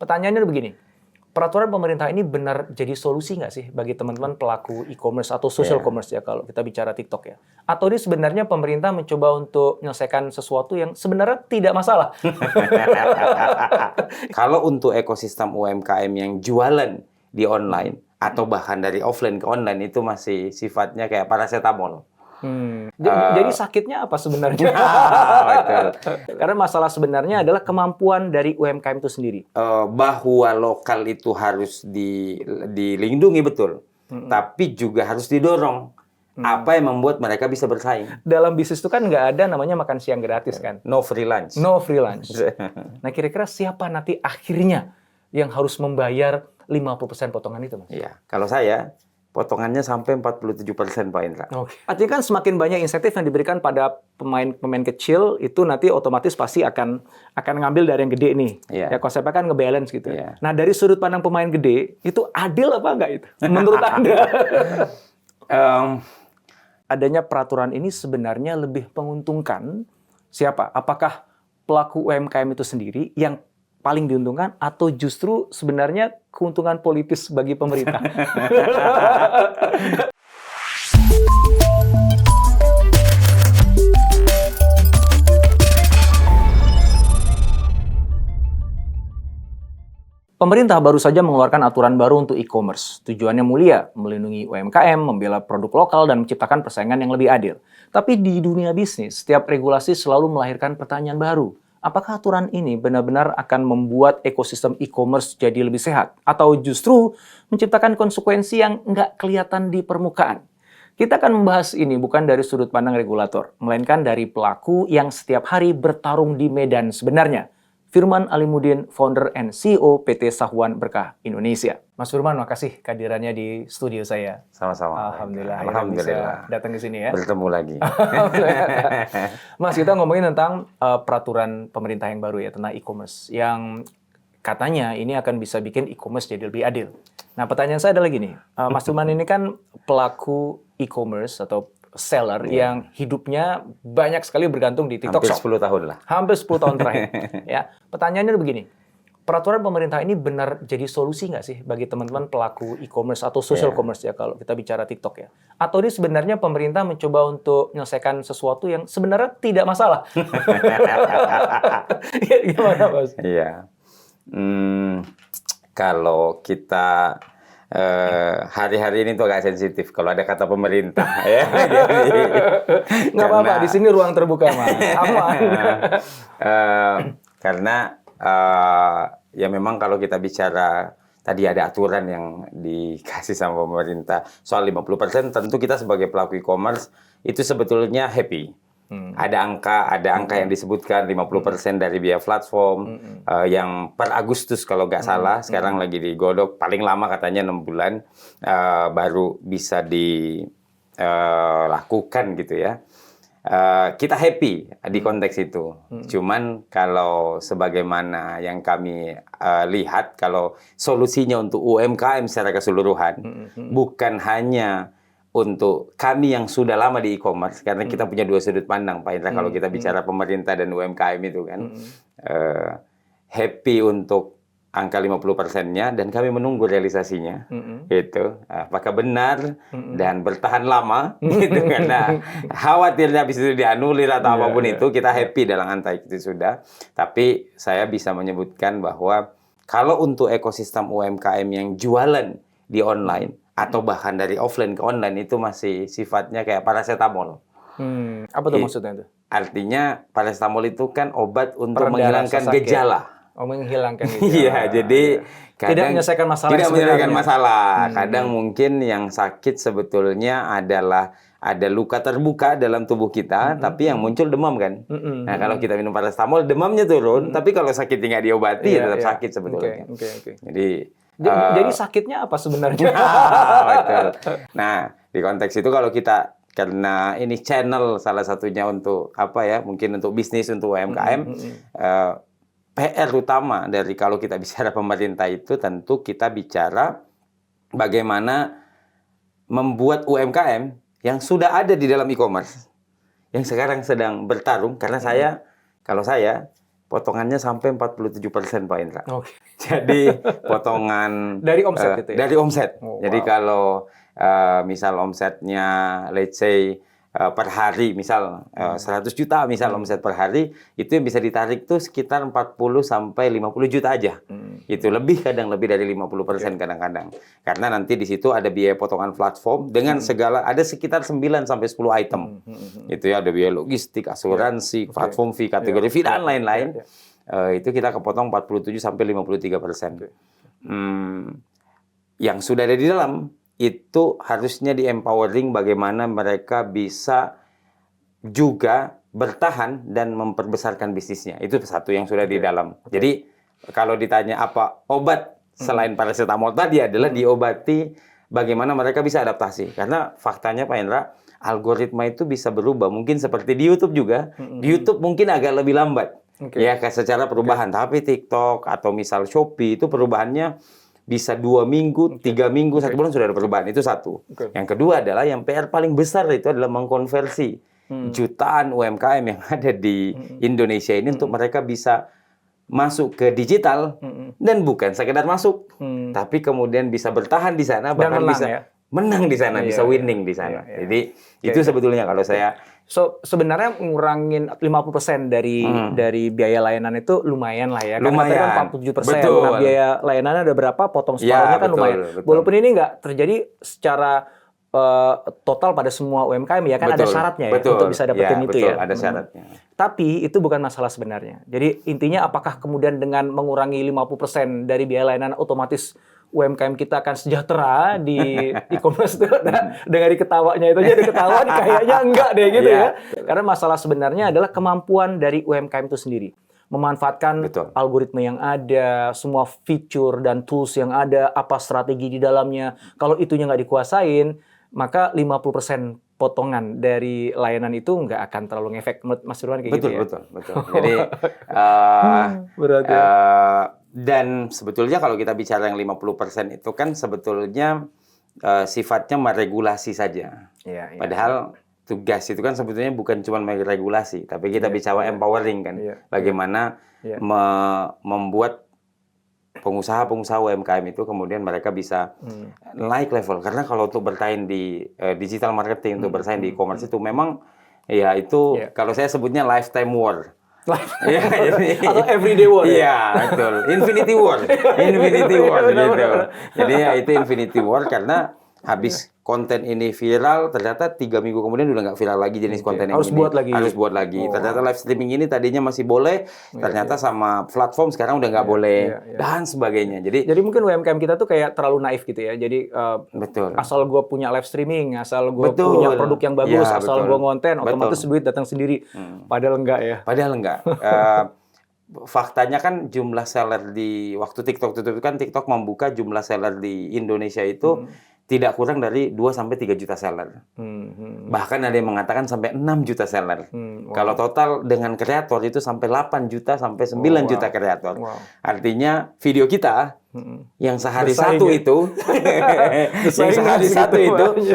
Pertanyaannya begini, peraturan pemerintah ini benar jadi solusi nggak sih bagi teman-teman pelaku e-commerce atau social commerce ya kalau kita bicara TikTok ya? Atau ini sebenarnya pemerintah mencoba untuk menyelesaikan sesuatu yang sebenarnya tidak masalah? Kalau untuk ekosistem UMKM yang jualan di online atau bahkan dari offline ke online itu masih sifatnya kayak paracetamol. Jadi sakitnya apa sebenarnya? Betul. Karena masalah sebenarnya adalah kemampuan dari UMKM itu sendiri. Bahwa lokal itu harus dilindungi betul, tapi juga harus didorong. Apa yang membuat mereka bisa bersaing? Dalam bisnis itu kan nggak ada namanya makan siang gratis kan? No free lunch. No free lunch. Nah kira-kira siapa nanti akhirnya yang harus membayar 50% potongan itu, Mas? Iya, kalau saya potongannya sampai 47% Pak Indra. Oke. Artinya kan semakin banyak insentif yang diberikan pada pemain kecil itu nanti otomatis pasti akan ngambil dari yang gede nih. Iya. Ya konsepnya kan ngebalance gitu. Iya. Nah dari sudut pandang pemain gede itu adil apa enggak itu? Menurut Anda? Adanya peraturan ini sebenarnya lebih menguntungkan siapa? Apakah pelaku UMKM itu sendiri yang paling diuntungkan atau justru sebenarnya keuntungan politis bagi pemerintah? Pemerintah baru saja mengeluarkan aturan baru untuk e-commerce. Tujuannya mulia, melindungi UMKM, membela produk lokal, dan menciptakan persaingan yang lebih adil. Tapi di dunia bisnis, setiap regulasi selalu melahirkan pertanyaan baru. Apakah aturan ini benar-benar akan membuat ekosistem e-commerce jadi lebih sehat? Atau justru menciptakan konsekuensi yang nggak kelihatan di permukaan? Kita akan membahas ini bukan dari sudut pandang regulator, melainkan dari pelaku yang setiap hari bertarung di medan sebenarnya. Firman Alimuddin, founder and CEO PT Sahwan Berkah Indonesia. Mas Firman, makasih kehadirannya di studio saya. Sama-sama. Alhamdulillah. Alhamdulillah. Bisa datang ke sini ya. Bertemu lagi. Mas, kita ngomongin tentang peraturan pemerintah yang baru ya, tentang e-commerce. Yang katanya ini akan bisa bikin e-commerce jadi lebih adil. Nah, pertanyaan saya adalah gini. Mas Firman ini kan pelaku e-commerce atau seller yang hidupnya banyak sekali bergantung di TikTok Shop. Hampir 10 tahun lah. Hampir 10 tahun terakhir. Ya, pertanyaannya begini. Peraturan pemerintah ini benar jadi solusi nggak sih bagi teman-teman pelaku e-commerce atau social commerce ya kalau kita bicara TikTok ya? Atau ini sebenarnya pemerintah mencoba untuk menyelesaikan sesuatu yang sebenarnya tidak masalah? Gimana, Mas? Iya. Kalau kita hari-hari ini tuh agak sensitif kalau ada kata pemerintah ya. Nggak apa-apa, di sini ruang terbuka, Mas. Aman. Karena ya memang kalau kita bicara tadi ada aturan yang dikasih sama pemerintah soal 50%, tentu kita sebagai pelaku e-commerce itu sebetulnya happy. Ada angka yang disebutkan 50% dari biaya platform yang per Agustus kalau nggak salah sekarang lagi digodok, paling lama katanya 6 bulan baru bisa dilakukan gitu ya. Kita happy di konteks itu. Cuman kalau sebagaimana yang kami lihat, kalau solusinya untuk UMKM secara keseluruhan bukan hanya untuk kami yang sudah lama di e-commerce, karena kita punya dua sudut pandang, Pak Indra, kalau kita bicara pemerintah dan UMKM itu kan. Happy untuk angka 50%-nya, dan kami menunggu realisasinya. Gitu. Apakah benar dan bertahan lama, gitu, karena khawatirnya habis itu dianulir atau apapun itu, kita happy dalam angka itu sudah. Tapi saya bisa menyebutkan bahwa kalau untuk ekosistem UMKM yang jualan di online, atau bahkan dari offline ke online itu masih sifatnya kayak paracetamol. Apa tuh maksudnya itu? Artinya paracetamol itu kan obat untuk Peredam menghilangkan rasa sakit. gejala. Oh, menghilangkan gejala. Iya, jadi tidak kadang menyelesaikan masalah. Tidak menyelesaikan sebenarnya. masalah. Kadang mungkin yang sakit sebetulnya adalah ada luka terbuka dalam tubuh kita, tapi yang muncul demam kan. Nah, kalau kita minum paracetamol, demamnya turun, tapi kalau sakitnya nggak diobati, tetap sakit sebetulnya. Jadi sakitnya apa sebenarnya? Betul. Nah, di konteks itu kalau kita, karena ini channel salah satunya untuk apa ya, mungkin untuk bisnis, untuk UMKM, PR utama dari kalau kita bicara pemerintah itu tentu kita bicara bagaimana membuat UMKM yang sudah ada di dalam e-commerce, yang sekarang sedang bertarung, karena kalau saya potongannya sampai 47% Pak Indra. Oke. Jadi potongan Dari omset itu ya? Dari omset. Oh, Jadi wow. kalau misal omsetnya let's say per hari misal 100 juta misal omset per hari, itu yang bisa ditarik tuh sekitar 40 sampai 50 juta aja. Itu kadang lebih dari 50% kadang-kadang. Karena nanti di situ ada biaya potongan platform dengan segala, ada sekitar 9 sampai 10 item. Itu ya, ada biaya logistik, asuransi, platform fee, kategori fee dan lain-lain. Itu kita kepotong 47 sampai 53%. Yang sudah ada di dalam itu harusnya di-empowering bagaimana mereka bisa juga bertahan dan memperbesarkan bisnisnya. Itu satu yang sudah di dalam. Jadi kalau ditanya apa obat selain paracetamol tadi adalah diobati bagaimana mereka bisa adaptasi. Karena faktanya Pak Indra, algoritma itu bisa berubah. Mungkin seperti di YouTube juga. Di YouTube mungkin agak lebih lambat. Ya, secara perubahan. Tapi TikTok atau misal Shopee itu perubahannya bisa 2 minggu, 3 minggu, 1 bulan sudah ada perubahan. Itu satu. Yang kedua adalah yang PR paling besar itu adalah mengkonversi jutaan UMKM yang ada di Indonesia ini untuk mereka bisa masuk ke digital dan bukan sekedar masuk, tapi kemudian bisa bertahan di sana, bahkan bisa menang di sana, bisa winning di sana. Jadi itu sebetulnya kalau saya sebenarnya ngurangin 50% dari biaya layanan itu lumayan lah ya. Lumayan. Karena kan 47%. Betul. Nah, biaya layanannya ada berapa? Potong separuhnya kan lumayan. Betul. Walaupun ini nggak terjadi secara total pada semua UMKM ya, kan ada syaratnya ya untuk bisa dapetin itu ya. Ada syaratnya. Tapi itu bukan masalah sebenarnya. Jadi intinya apakah kemudian dengan mengurangi 50% dari biaya layanan otomatis UMKM kita akan sejahtera di e-commerce itu? Nah, dengan ketawanya itu aja diketawa, kayaknya enggak deh gitu ya. Karena masalah sebenarnya adalah kemampuan dari UMKM itu sendiri. Memanfaatkan algoritma yang ada, semua fitur dan tools yang ada, apa strategi di dalamnya. Kalau itunya nggak dikuasain, maka 50% potongan dari layanan itu nggak akan terlalu ngefek. Menurut Mas Firman kayak gitu ya? Betul. Jadi, dan sebetulnya kalau kita bicara yang 50% itu kan sebetulnya sifatnya meregulasi saja. Padahal tugas itu kan sebetulnya bukan cuma meregulasi, tapi kita bicara empowering kan. Bagaimana membuat pengusaha-pengusaha UMKM itu kemudian mereka bisa naik level. Karena kalau untuk bersaing di digital marketing, untuk bersaing di e-commerce itu memang ya itu kalau saya sebutnya lifetime war. Atau everyday war. Iya, betul. Infinity war. Infinity war gitu. Jadi ya itu infinity war karena habis konten ini viral, ternyata 3 minggu kemudian udah nggak viral lagi jenis konten yang harus ini. Harus buat lagi. Oh. Ternyata live streaming ini tadinya masih boleh, ternyata sama platform sekarang udah nggak boleh, dan sebagainya. Jadi mungkin UMKM kita tuh kayak terlalu naif gitu ya. Jadi asal gue punya live streaming, asal gue punya produk yang bagus, asal gue ngonten, otomatis duit datang sendiri. Padahal enggak ya. Padahal enggak. Faktanya kan jumlah seller di waktu TikTok itu kan TikTok membuka jumlah seller di Indonesia itu tidak kurang dari 2-3 juta seller. Bahkan ada yang mengatakan sampai 6 juta seller. Kalau total dengan kreator itu sampai 8 juta sampai 9 juta kreator. Artinya video kita yang sehari satu itu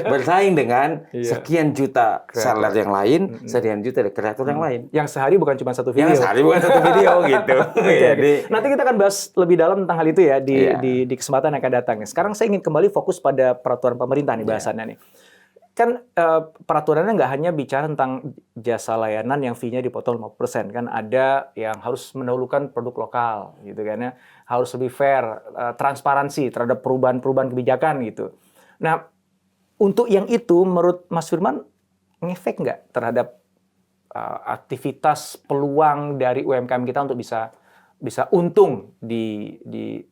bersaing dengan sekian juta seller yang lain, sekian juta kreator yang lain. Yang sehari bukan cuma satu video. Yang sehari bukan satu video gitu. Jadi nanti kita akan bahas lebih dalam tentang hal itu ya di kesempatan yang akan datang. Sekarang saya ingin kembali fokus pada peraturan pemerintah nih bahasannya nih. Kan peraturannya nggak hanya bicara tentang jasa layanan yang fee-nya dipotong 50%. Kan ada yang harus mendahulukan produk lokal gitu kan ya. Harus lebih fair, transparansi terhadap perubahan-perubahan kebijakan gitu. Nah, untuk yang itu menurut Mas Firman ngefek nggak terhadap aktivitas peluang dari UMKM kita untuk bisa untung di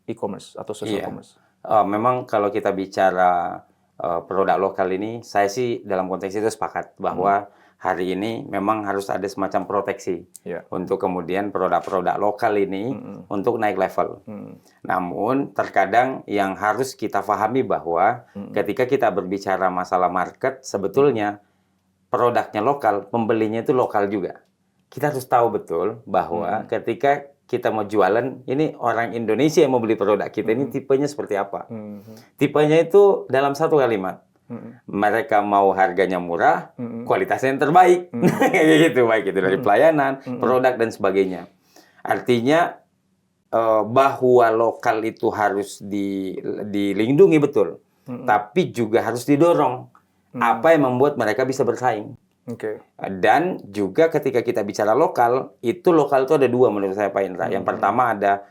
e-commerce atau social commerce? Memang kalau kita bicara produk lokal ini, saya sih dalam konteks itu sepakat bahwa hari ini memang harus ada semacam proteksi untuk kemudian produk-produk lokal ini untuk naik level. Namun terkadang yang harus kita pahami bahwa ketika kita berbicara masalah market, sebetulnya produknya lokal, pembelinya itu lokal juga. Kita harus tahu betul bahwa ketika kita mau jualan, ini orang Indonesia yang mau beli produk kita, ini tipenya seperti apa? Tipenya itu dalam satu kalimat. Mereka mau harganya murah, kualitasnya yang terbaik. Kayak gitu, baik itu dari pelayanan, produk, dan sebagainya. Artinya bahwa lokal itu harus dilindungi betul, tapi juga harus didorong. Apa yang membuat mereka bisa bersaing? Oke. Dan juga ketika kita bicara lokal itu ada dua menurut saya Pak Indra. Yang pertama ada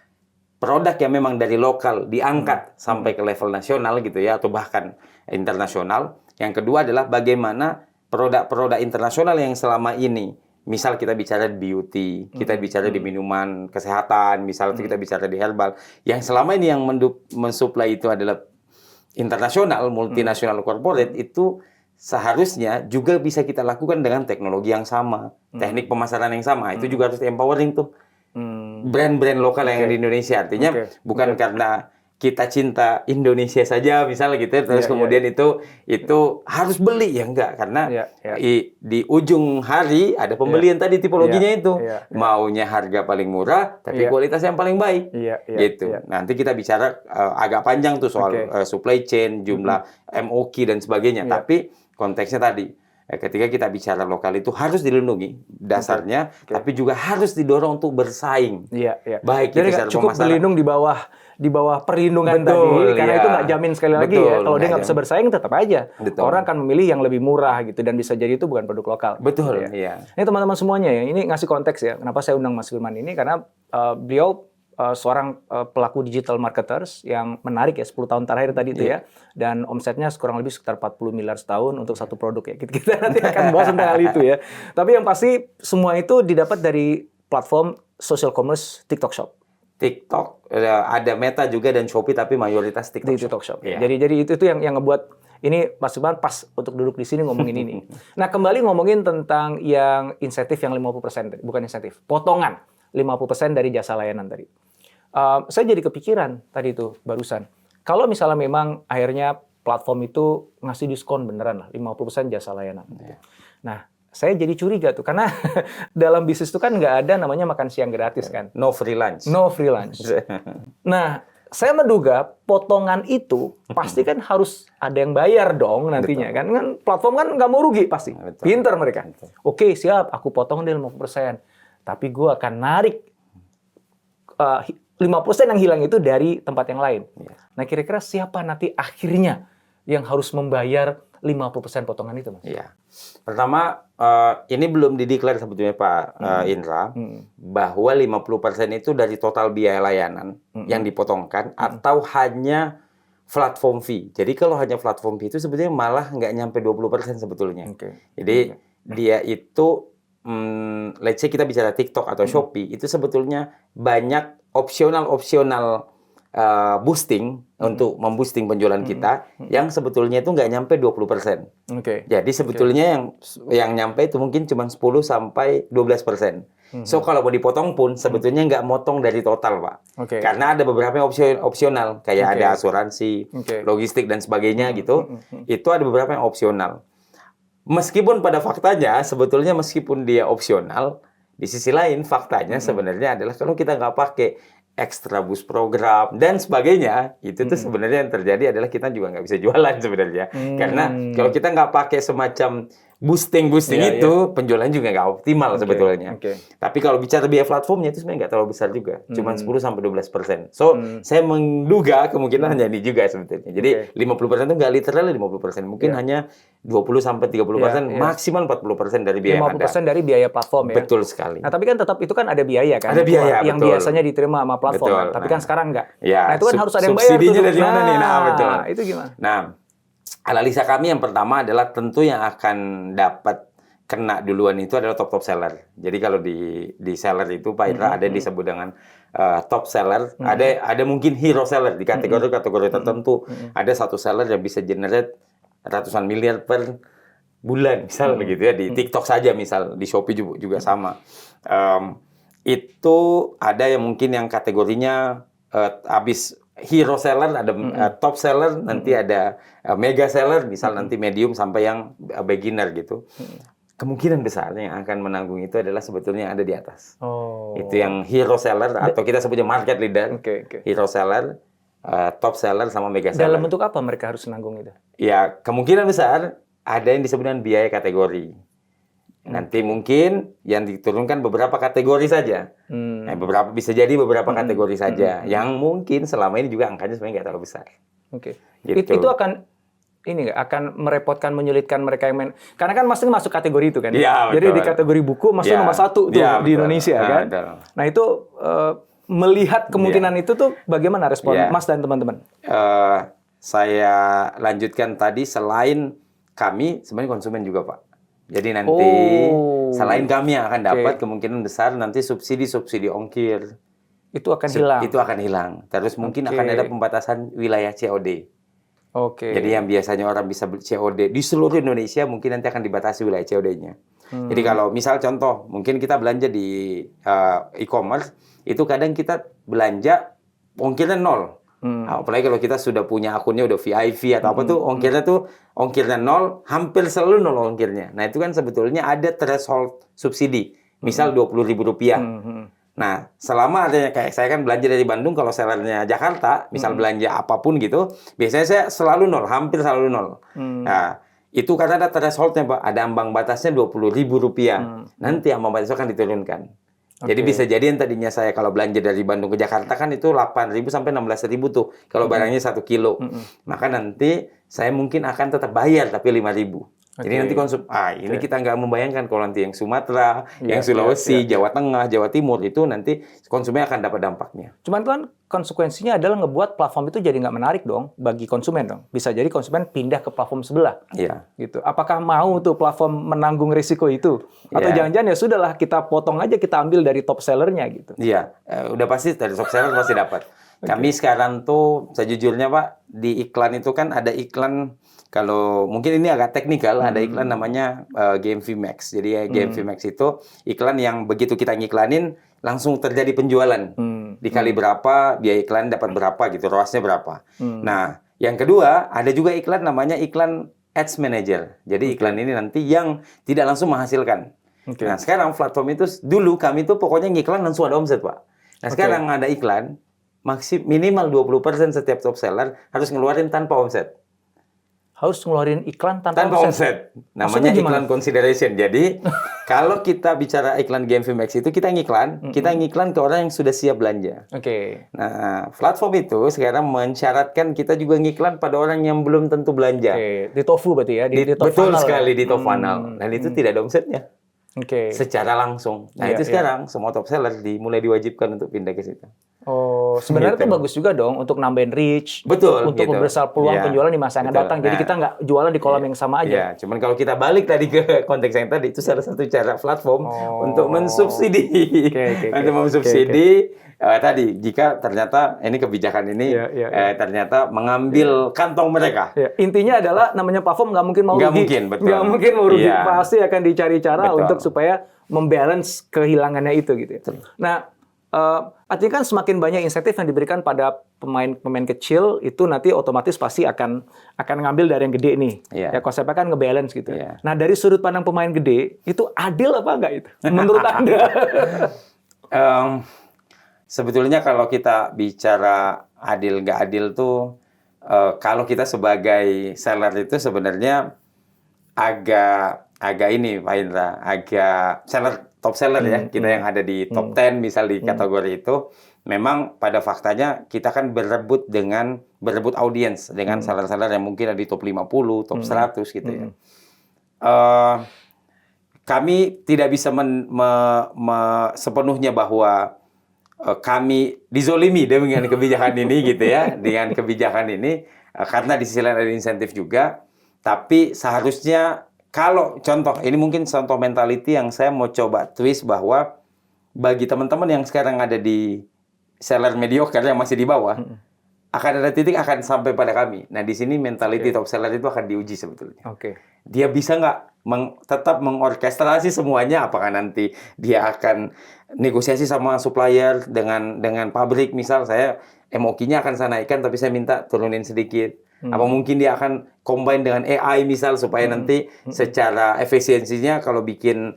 produk yang memang dari lokal diangkat sampai ke level nasional gitu ya, atau bahkan internasional. Yang kedua adalah bagaimana produk-produk internasional yang selama ini, misal kita bicara di beauty, kita bicara di minuman kesehatan, misal kita bicara di herbal, yang selama ini yang mensuplai itu adalah internasional, multinasional corporate, itu seharusnya juga bisa kita lakukan dengan teknologi yang sama, teknik pemasaran yang sama. Itu juga harus empowering tuh brand-brand lokal yang di Indonesia. Artinya bukan karena kita cinta Indonesia saja misalnya gitu, terus kemudian itu harus beli, ya enggak, karena di ujung hari ada pembelian tadi tipologinya itu maunya harga paling murah tapi kualitas yang paling baik gitu. Nanti kita bicara agak panjang tuh soal supply chain, jumlah MOQ dan sebagainya, tapi konteksnya tadi ketika kita bicara lokal itu harus dilindungi dasarnya, tapi juga harus didorong untuk bersaing. Baik jadi nggak cukup berlindung di bawah perlindungan tadi, karena itu nggak jamin sekali lagi ya. Kalau dia nggak bisa bersaing, tetap aja orang akan memilih yang lebih murah gitu, dan bisa jadi itu bukan produk lokal. Betul. Ini teman-teman semuanya ya, ini ngasih konteks ya. Kenapa saya undang Mas Firman ini? Karena beliau seorang pelaku digital marketers yang menarik ya, 10 tahun terakhir tadi itu ya, dan omsetnya kurang lebih sekitar 40 miliar setahun untuk satu produk ya. Kita nanti akan bahas tentang hal itu ya. Tapi yang pasti semua itu didapat dari platform social commerce TikTok Shop. TikTok, ada Meta juga dan Shopee, tapi mayoritas TikTok Shop. Jadi itu yang ngebuat ini Mas Firman pas untuk duduk di sini ngomongin ini. Nah, kembali ngomongin tentang yang insentif yang 50%, bukan insentif, potongan 50% dari jasa layanan tadi. Saya jadi kepikiran tadi itu barusan. Kalau misalnya memang akhirnya platform itu ngasih diskon beneran lah 50% jasa layanan. Nah, saya jadi curiga tuh karena dalam bisnis itu kan nggak ada namanya makan siang gratis kan. No free lunch. No free lunch. Nah, saya menduga potongan itu pasti kan harus ada yang bayar dong nantinya. Kan platform kan nggak mau rugi pasti. Pinter mereka. Oke, siap, aku potong deh 50%. Tapi gue akan narik 50% yang hilang itu dari tempat yang lain. Nah, kira-kira siapa nanti akhirnya yang harus membayar 50% potongan itu, Mas? Iya. Pertama, ini belum dideklar sebetulnya Pak Indra, bahwa 50% itu dari total biaya layanan yang dipotongkan atau hanya platform fee. Jadi kalau hanya platform fee itu sebetulnya malah nggak nyampe 20% sebetulnya. Jadi dia itu let's say kita bicara TikTok atau Shopee, itu sebetulnya banyak opsional boosting untuk memboosting penjualan kita yang sebetulnya itu nggak nyampe 20%. Jadi sebetulnya yang nyampe itu mungkin cuma 10 sampai 12%. So kalau mau dipotong pun sebetulnya nggak motong dari total, Pak. Karena ada beberapa opsional, kayak ada asuransi, logistik dan sebagainya gitu. Itu ada beberapa yang opsional. Meskipun pada faktanya, sebetulnya meskipun dia opsional, di sisi lain faktanya sebenarnya adalah kalau kita nggak pakai extra boost program dan sebagainya, itu tuh sebenarnya yang terjadi adalah kita juga nggak bisa jualan sebenarnya. Karena kalau kita nggak pakai semacam boosting itu, penjualan juga nggak optimal sebetulnya. Tapi kalau bicara biaya platformnya itu sebenarnya nggak terlalu besar juga, cuma 10-12%. So, saya menduga kemungkinan hanya ini juga sebetulnya. Jadi 50% itu nggak literal 50%, mungkin hanya 20-30%, maksimal 40% dari biaya 50% dari biaya platform ya. Betul sekali. Nah, tapi kan tetap itu kan ada biaya kan? Ada biaya, yang betul. biasanya diterima sama platform. Kan? Tapi kan sekarang nggak. Ya, nah, itu kan harus ada yang bayar. Subsidinya dari mana nih? Nah, betul. Itu gimana? Nah, analisa kami yang pertama adalah tentu yang akan dapat kena duluan itu adalah top seller. Jadi kalau di seller itu Pak Indra ada yang disebut dengan top seller, ada mungkin hero seller di kategori tertentu. Ada satu seller yang bisa generate ratusan miliar per bulan, misal begitu ya, di TikTok saja misal, di Shopee juga sama. Itu ada yang mungkin yang kategorinya habis hero seller, ada top seller, nanti ada mega seller, misal nanti medium sampai yang beginner gitu. Kemungkinan besar yang akan menanggung itu adalah sebetulnya yang ada di atas. Itu yang hero seller atau kita sebutnya market leader, hero seller, top seller sama mega seller. Dalam bentuk apa mereka harus menanggung itu? Ya, kemungkinan besar ada yang disebut dengan biaya kategori. Nanti mungkin yang diturunkan beberapa kategori saja. Nah, bisa jadi beberapa kategori saja yang mungkin selama ini juga angkanya sebenarnya nggak terlalu besar. Oke. Gitu. Itu akan ini nggak akan merepotkan, menyulitkan mereka yang main, karena kan Mas ini masuk kategori itu kan. Iya, Jadi betul. di kategori buku Mas itu Iya. nomor 1 tuh Iya, di betul. Indonesia kan. Betul. Nah itu melihat kemungkinan itu tuh bagaimana respon Iya. Mas dan teman-teman? Saya lanjutkan tadi, selain kami sebenarnya konsumen juga Pak. Jadi nanti selain kami yang akan dapat, kemungkinan besar nanti subsidi ongkir Itu akan hilang. Itu akan hilang. Terus mungkin akan ada pembatasan wilayah COD. Jadi yang biasanya orang bisa beli COD di seluruh Indonesia, mungkin nanti akan dibatasi wilayah COD-nya. Jadi kalau misal contoh, mungkin kita belanja di e-commerce, itu kadang kita belanja ongkirnya 0. Apalagi kalau kita sudah punya akunnya udah VIP atau apa tuh, ongkirnya 0, hampir selalu 0 ongkirnya. Nah itu kan sebetulnya ada threshold subsidi, misal Rp20.000. Nah, selama adanya, kayak saya kan belanja dari Bandung, kalau sellernya Jakarta, misal belanja apapun gitu, biasanya saya selalu 0, hampir selalu 0. Nah, itu karena ada threshold-nya, Pak. Ada ambang batasnya Rp20.000. Nanti ambang batasnya akan diturunkan. Jadi bisa jadi yang tadinya saya kalau belanja dari Bandung ke Jakarta kan itu 8.000 sampai 16.000 tuh, kalau barangnya 1 kilo. Maka nanti saya mungkin akan tetap bayar, tapi 5.000. Jadi nanti ini kita nggak membayangkan kalau nanti yang Sumatera, yang Sulawesi, Jawa Tengah, Jawa Timur itu nanti konsumen akan dapat dampaknya. Cuman kan konsekuensinya adalah ngebuat platform itu jadi nggak menarik dong bagi konsumen dong. Bisa jadi konsumen pindah ke platform sebelah. Iya. Gitu. Apakah mau tuh platform menanggung risiko itu? Atau jangan-jangan ya sudahlah kita potong aja, kita ambil dari top sellernya gitu. Iya, udah pasti dari top seller pasti dapat. Kami sekarang tuh sejujurnya Pak, di iklan itu kan ada iklan, kalau mungkin ini agak teknikal, ada iklan namanya GMV Max. Jadi GMV Max itu iklan yang begitu kita ngiklanin langsung terjadi penjualan. Dikali berapa, biaya iklan dapat berapa gitu, ROAS-nya berapa. Nah, yang kedua ada juga iklan namanya iklan Ads Manager. Jadi iklan ini nanti yang tidak langsung menghasilkan. Nah, sekarang platform itu dulu kami tuh pokoknya ngiklan langsung ada omset, Pak. Nah, sekarang ada iklan minimal 20% setiap top seller harus ngeluarin tanpa omset. Harus ngeluarin iklan tanpa omset. Namanya iklan consideration. Jadi, kalau kita bicara iklan GMV Max itu kita ngiklan ke orang yang sudah siap belanja. Nah, platform itu sekarang mensyaratkan kita juga ngiklan pada orang yang belum tentu belanja. Di TOFU berarti ya, di top betul funnel sekali ya? Di top funnel. Dan itu tidak ada omsetnya. Secara langsung. Nah, itu sekarang semua top seller mulai diwajibkan untuk pindah ke situ. Sebenarnya itu bagus juga dong untuk nambahin reach, betul, untuk membesar peluang penjualan di masa yang akan datang. Jadi kita nggak jualan di kolam yang sama aja. Cuman kalau kita balik tadi ke konteks yang tadi, itu salah satu cara platform untuk mensubsidi. Untuk mensubsidi tadi, jika ternyata ini kebijakan ini ternyata mengambil kantong mereka. Intinya adalah namanya platform nggak mungkin mau rugi. Nggak mungkin mau rugi. Pasti akan dicari cara untuk supaya membalance kehilangannya itu gitu ya. Nah, artinya kan semakin banyak insentif yang diberikan pada pemain kecil, itu nanti otomatis pasti akan ngambil dari yang gede nih. Ya konsepnya kan ngebalance gitu. Nah, dari sudut pandang pemain gede, itu adil apa enggak itu? Menurut Anda? Sebetulnya kalau kita bicara adil nggak adil tuh, kalau kita sebagai seller itu sebenarnya agak ini Pak Indra, agak top seller ya, kita yang ada di top 10 misal di kategori itu, memang pada faktanya kita kan berebut audiens dengan seller-seller yang mungkin ada di top 50, top 100 gitu ya. Kami tidak bisa sepenuhnya bahwa kami dizolimi dengan kebijakan ini gitu ya, dengan kebijakan ini, karena di sisi lain ada insentif juga, tapi seharusnya kalau contoh, ini mungkin contoh mentality yang saya mau coba twist, bahwa bagi teman-teman yang sekarang ada di seller mediocre yang masih di bawah, akan ada titik akan sampai pada kami. Nah, di sini mentality top seller itu akan diuji sebetulnya. Dia bisa nggak tetap mengorkestrasi semuanya, apakah nanti dia akan negosiasi sama supplier dengan pabrik, misal saya MOQ-nya akan saya naikkan, tapi saya minta turunin sedikit. Apa mungkin dia akan combine dengan AI misal supaya nanti secara efisiensinya kalau bikin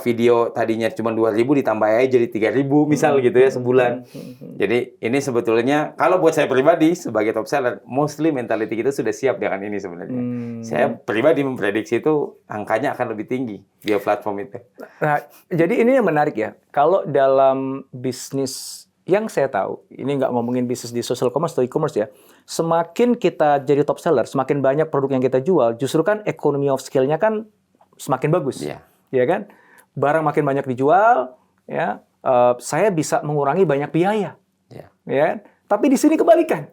video tadinya cuma 2.000 ditambah AI jadi 3.000 misal gitu ya sebulan. Jadi ini sebetulnya kalau buat saya pribadi sebagai top seller, mostly mentality kita sudah siap dengan ini sebenarnya. Saya pribadi memprediksi itu angkanya akan lebih tinggi di platform itu. Nah, jadi ini yang menarik ya. Kalau dalam bisnis yang saya tahu, ini nggak ngomongin bisnis di social commerce atau e-commerce ya, semakin kita jadi top seller, semakin banyak produk yang kita jual, justru kan economy of scale-nya kan semakin bagus. Iya. Ya kan? Barang makin banyak dijual, ya, saya bisa mengurangi banyak biaya. Iya. Ya. Tapi di sini kebalikan.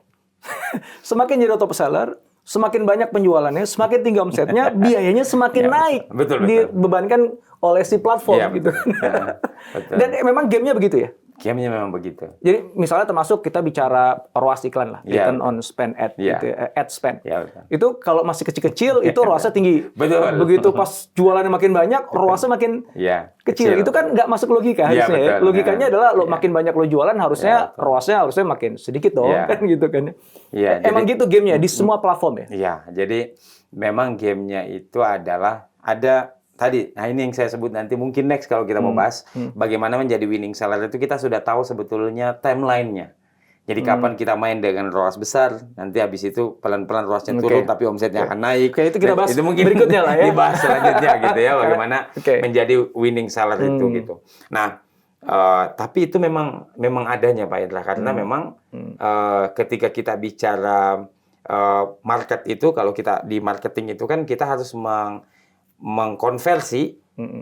Semakin jadi top seller, semakin banyak penjualannya, semakin tinggi omsetnya, biayanya semakin naik. Betul. Dibebankan oleh si platform Iya, gitu. betul. Dan memang gamenya begitu ya? Gamenya memang begitu. Jadi misalnya termasuk kita bicara ROAS iklan lah, return on spend ad, gitu, ad spend. Ya, betul. Itu kalau masih kecil-kecil itu ROAS-nya tinggi. Betul. Begitu pas jualannya makin banyak, ROAS-nya makin kecil. Itu kan nggak masuk logika harusnya ya. Logikanya adalah makin banyak lo jualan harusnya ROAS-nya harusnya makin sedikit dong, kan gitu kan. Emang gitu gamenya di semua platform ya? Iya, jadi memang gamenya itu adalah ada tadi, nah ini yang saya sebut nanti mungkin next kalau kita mau bahas bagaimana menjadi winning seller itu kita sudah tahu sebetulnya timeline-nya. Jadi kapan kita main dengan ROAS besar, nanti habis itu pelan-pelan ROAS-nya turun tapi omsetnya akan naik. Itu kita bahas itu mungkin berikutnya lah ya. Dibahas selanjutnya gitu ya, bagaimana menjadi winning seller itu gitu. Nah, tapi itu memang adanya Pak Indra karena memang ketika kita bicara market itu, kalau kita di marketing itu kan kita harus mengkonversi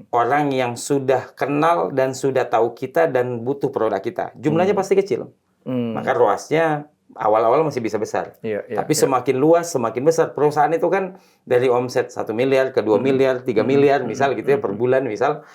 orang yang sudah kenal dan sudah tahu kita dan butuh produk kita. Jumlahnya pasti kecil. Maka ROAS-nya awal-awal masih bisa besar. Tapi semakin luas, semakin besar. Perusahaan itu kan dari omset 1 miliar ke 2 miliar, 3 miliar misal gitu ya per bulan misal.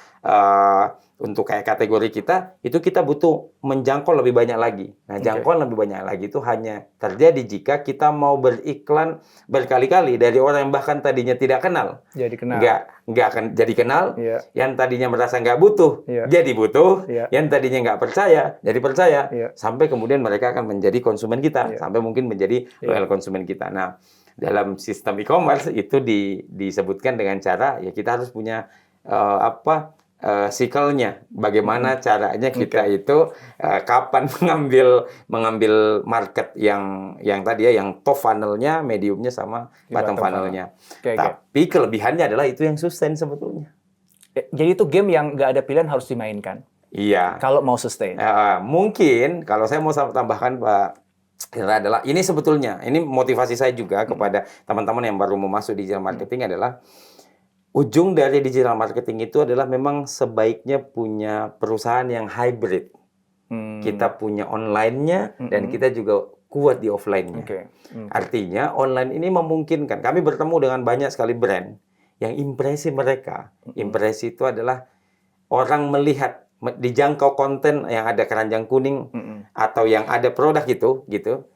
Untuk kayak kategori kita, itu kita butuh menjangkau lebih banyak lagi. Nah, jangkauan lebih banyak lagi itu hanya terjadi jika kita mau beriklan berkali-kali dari orang yang bahkan tadinya tidak kenal. Jadi kenal. Nggak akan jadi kenal. Yang tadinya merasa nggak butuh, jadi butuh. Yang tadinya nggak percaya, jadi percaya. Sampai kemudian mereka akan menjadi konsumen kita. Sampai mungkin menjadi loyal konsumen kita. Nah, dalam sistem e-commerce itu disebutkan dengan cara, ya kita harus punya siklenya, bagaimana caranya kita itu kapan mengambil market yang tadi ya, yang top funnelnya, mediumnya sama bottom funnelnya. Tapi kelebihannya adalah itu yang sustain sebetulnya. Jadi itu game yang nggak ada pilihan harus dimainkan. Iya. Kalau mau sustain. Mungkin kalau saya mau tambahkan Pak Indra adalah ini sebetulnya ini motivasi saya juga kepada teman-teman yang baru mau masuk digital marketing adalah ujung dari digital marketing itu adalah memang sebaiknya punya perusahaan yang hybrid. Kita punya online-nya dan kita juga kuat di offline-nya. Artinya online ini memungkinkan. Kami bertemu dengan banyak sekali brand yang impresi mereka. Impresi itu adalah orang melihat dijangkau konten yang ada keranjang kuning atau yang ada produk itu gitu.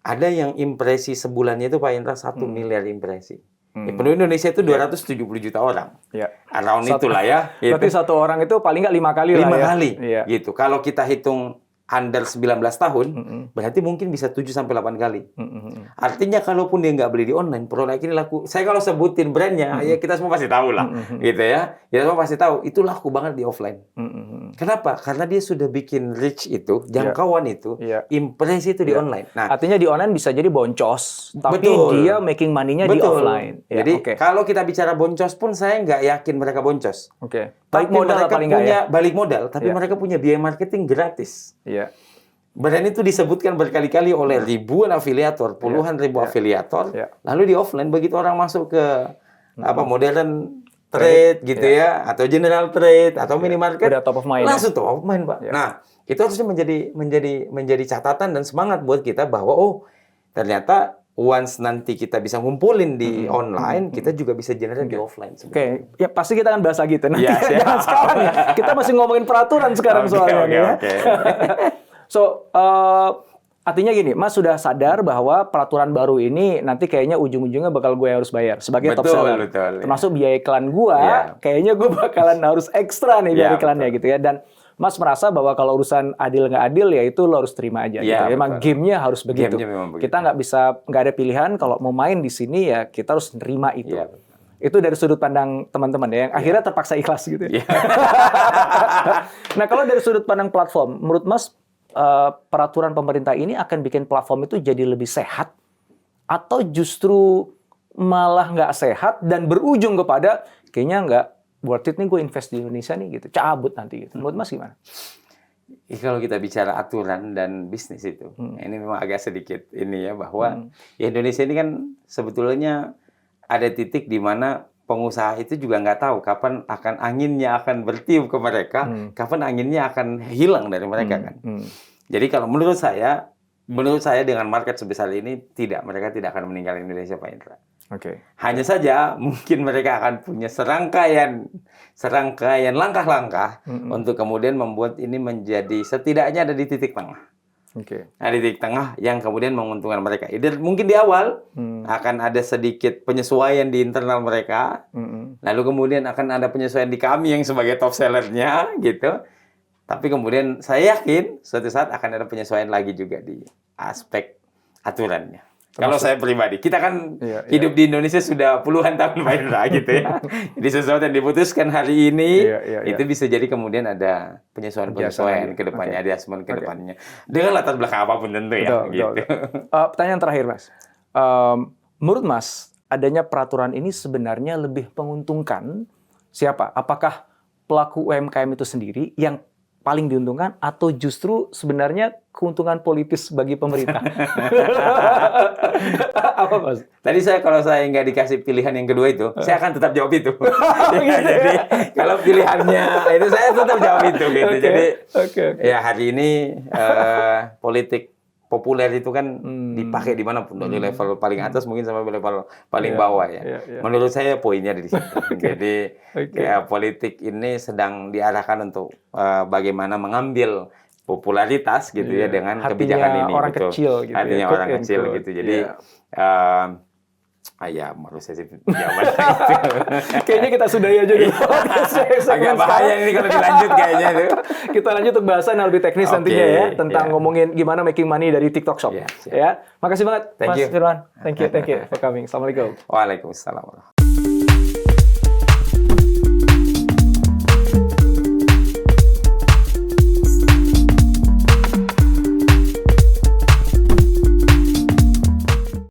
Ada yang impresi sebulannya itu Pak Indra 1 miliar impresi. Penduduk Indonesia itu 270 juta orang. Around itulah ya. Berarti satu orang itu paling nggak 5 kali lah ya. 5 kali. Gitu. Kalau kita hitung under 19 tahun, berarti mungkin bisa 7-8 kali. Artinya kalaupun dia nggak beli di online, produk ini laku. Saya kalau sebutin brandnya, ya kita semua pasti tahu lah. Gitu ya. Kita semua pasti tahu, itu laku banget di offline. Kenapa? Karena dia sudah bikin reach itu, jangkauan itu, impresi itu di online. Nah, artinya di online bisa jadi boncos, tapi dia making money-nya di offline. Jadi kalau kita bicara boncos pun saya nggak yakin mereka boncos. Balik modal paling nggak ya? Balik modal, tapi mereka punya biaya marketing gratis. Brand itu disebutkan berkali-kali oleh ribuan afiliator, puluhan ribu afiliator. Lalu di offline begitu orang masuk ke modern trade gitu ya, atau general trade atau minimarket, udah top of mind. Langsung top of mind, Pak. Nah, itu harusnya menjadi catatan dan semangat buat kita bahwa ternyata once nanti kita bisa ngumpulin di online, kita juga bisa generate di offline. Ya pasti kita akan bahas lagi itu. Nanti jangan sekarang ya. Kita masih ngomongin peraturan sekarang soalnya. So, artinya gini, Mas sudah sadar bahwa peraturan baru ini nanti kayaknya ujung-ujungnya bakal gue harus bayar sebagai top seller. Termasuk biaya iklan gue, kayaknya gue bakalan harus ekstra nih biaya iklannya gitu ya. Dan Mas merasa bahwa kalau urusan adil nggak adil ya itu lo harus terima aja. Iya, Gitu. Emang betul. gamenya harus begitu. Gamenya memang begitu. Kita nggak ada pilihan kalau mau main di sini ya kita harus nerima itu. Iya, betul. Itu dari sudut pandang teman-teman ya, yang akhirnya terpaksa ikhlas gitu. Ya. Iya. Nah kalau dari sudut pandang platform, menurut Mas peraturan pemerintah ini akan bikin platform itu jadi lebih sehat atau justru malah nggak sehat dan berujung kepada kayaknya nggak worth it nih gue invest di Indonesia nih gitu, cabut nanti gitu. Menurut Mas gimana? Kalau kita bicara aturan dan bisnis itu, ini memang agak sedikit ini ya bahwa ya Indonesia ini kan sebetulnya ada titik di mana pengusaha itu juga nggak tahu kapan akan anginnya akan bertiup ke mereka, kapan anginnya akan hilang dari mereka kan. Jadi kalau menurut saya dengan market sebesar ini mereka tidak akan meninggalkan Indonesia, Pak Indra. Oke. Hanya saja mungkin mereka akan punya serangkaian langkah-langkah untuk kemudian membuat ini menjadi setidaknya ada di titik tengah. Oke. Nah, di titik tengah yang kemudian menguntungkan mereka. Mungkin di awal akan ada sedikit penyesuaian di internal mereka, lalu kemudian akan ada penyesuaian di kami yang sebagai top sellernya gitu. Tapi kemudian saya yakin suatu saat akan ada penyesuaian lagi juga di aspek aturannya. Kalau saya pribadi, kita kan hidup di Indonesia sudah puluhan tahun Pak Indra gitu ya. Jadi sesuatu yang diputuskan hari ini, itu bisa jadi kemudian ada penyesuaian ke depannya, adjustment ke depannya. Dengan latar belakang apapun tentu ya. Gitu. Pertanyaan terakhir Mas. Menurut Mas, adanya peraturan ini sebenarnya lebih menguntungkan siapa? Apakah pelaku UMKM itu sendiri yang paling diuntungkan atau justru sebenarnya keuntungan politis bagi pemerintah? Apa Mas? Tadi kalau saya nggak dikasih pilihan yang kedua itu, saya akan tetap jawab itu. Jadi kalau pilihannya itu saya tetap jawab itu gitu. Jadi ya hari ini politik populer itu kan dipakai di mana pun, dari level paling atas mungkin sampai level paling bawah ya. Menurut saya poinnya di situ. Jadi ya, politik ini sedang diarahkan untuk bagaimana mengambil popularitas gitu ya dengan kebijakan ini. Orang gitu. kecil gitu. Artinya orang kecil gitu. Jadi ya menurut saya sih jawaban itu. Kayaknya kita sudahi aja dulu. Agak bahaya ini kalau dilanjut kayaknya tuh. Kita lanjut untuk bahasan yang lebih teknis nantinya ya, tentang ngomongin gimana making money dari TikTok Shop. Ya, makasih banget Mas Firman. Thank you for coming. Assalamualaikum. Waalaikumsalam.